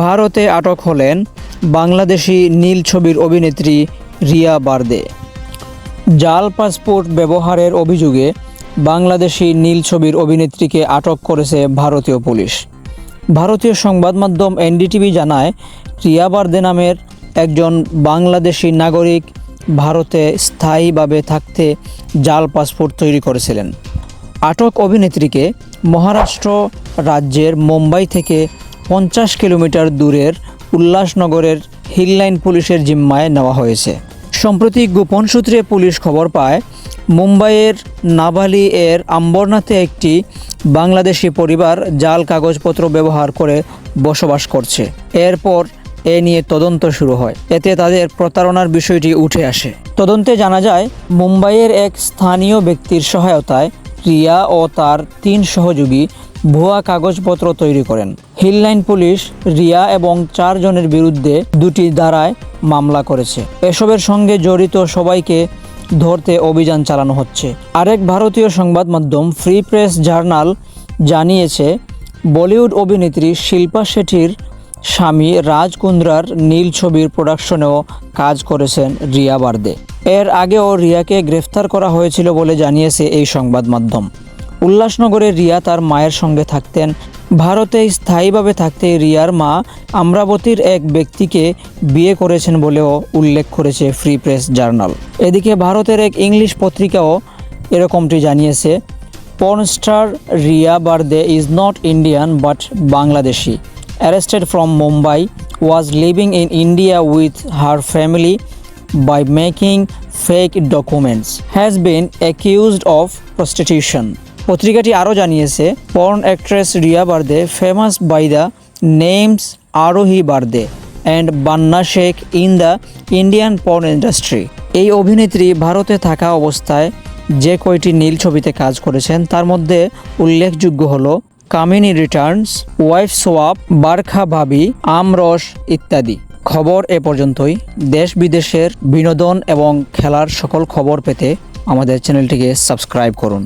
ভারতে আটক হলেন বাংলাদেশি নীল ছবির অভিনেত্রী রিয়া বারদে। জাল পাসপোর্ট ব্যবহারের অভিযোগে বাংলাদেশি নীল ছবির অভিনেত্রীকে আটক করেছে ভারতীয় পুলিশ। ভারতীয় সংবাদ মাধ্যম এনডিটিভি জানায়, রিয়া বারদে নামের একজন বাংলাদেশি নাগরিক ভারতে স্থায়ীভাবে থাকতে জাল পাসপোর্ট তৈরি করেছিলেন। আটক অভিনেত্রীকে মহারাষ্ট্র রাজ্যের মুম্বাই থেকে 50 কিলোমিটার দূরের উল্লাসনগরের হিললাইন পুলিশের জিম্মায় নেওয়া হয়েছে। সম্প্রতি গোপন সূত্রে পুলিশ খবর পায়, মুম্বাইয়ের নাভালি এর আম্বরনাথে একটি বাংলাদেশি পরিবার জাল কাগজপত্র ব্যবহার করে বসবাস করছে। এরপর এ নিয়ে তদন্ত শুরু হয়। এতে তাদের প্রতারণার বিষয়টি উঠে আসে। তদন্তে জানা যায়, মুম্বাইয়ের এক স্থানীয় ব্যক্তির সহায়তায় রিয়া ও তার 3 সহযোগী ভুয়া কাগজপত্র তৈরি করেন। হিললাইন পুলিশ রিয়া এবং 4 জনের বিরুদ্ধে 2টি ধারায় মামলা করেছে। এসবের সঙ্গে জড়িত সবাইকে ধরতে অভিযান চালানো হচ্ছে। আরেক ভারতীয় সংবাদ মাধ্যম ফ্রি প্রেস জার্নাল জানিয়েছে, বলিউড অভিনেত্রী শিল্পা শেঠির স্বামী রাজ কুন্দ্রার নীল ছবির প্রোডাকশনেও কাজ করেছেন রিয়া বারদে। এর আগেও রিয়াকে গ্রেফতার করা হয়েছিল বলে জানিয়েছে এই সংবাদ মাধ্যম। উল্লাসনগরে রিয়া তার মায়ের সঙ্গে থাকতেন। ভারতে স্থায়ীভাবে থাকতে রিয়ার মা আম্রাবতীর এক ব্যক্তিকে বিয়ে করেছেন বলেও উল্লেখ করেছে ফ্রি প্রেস জার্নাল। এদিকে ভারতের এক ইংলিশ পত্রিকাও এরকমটি জানিয়েছে, porn star Riya Barde is not Indian but Bangladeshi, arrested from Mumbai, was living in India with her family by making fake documents, has been accused of prostitution. পত্রিকাটি আরও জানিয়েছে, porn actress Riya Barde famous by the names Arohi Barde and Banna Sheikh in the Indian porn industry. এই অভিনেত্রী ভারতে থাকা অবস্থায় যে কয়টি নীল ছবিতে কাজ করেছেন তার মধ্যে উল্লেখযোগ্য হলো কামিনী রিটার্নস, ওয়াইফ সোয়াপ, বারখা ভাবি, আমরস ইত্যাদি। খবর এ পর্যন্তই। দেশ বিদেশের বিনোদন এবং খেলার সকল খবর পেতে আমাদের চ্যানেলটিকে সাবস্ক্রাইব করুন।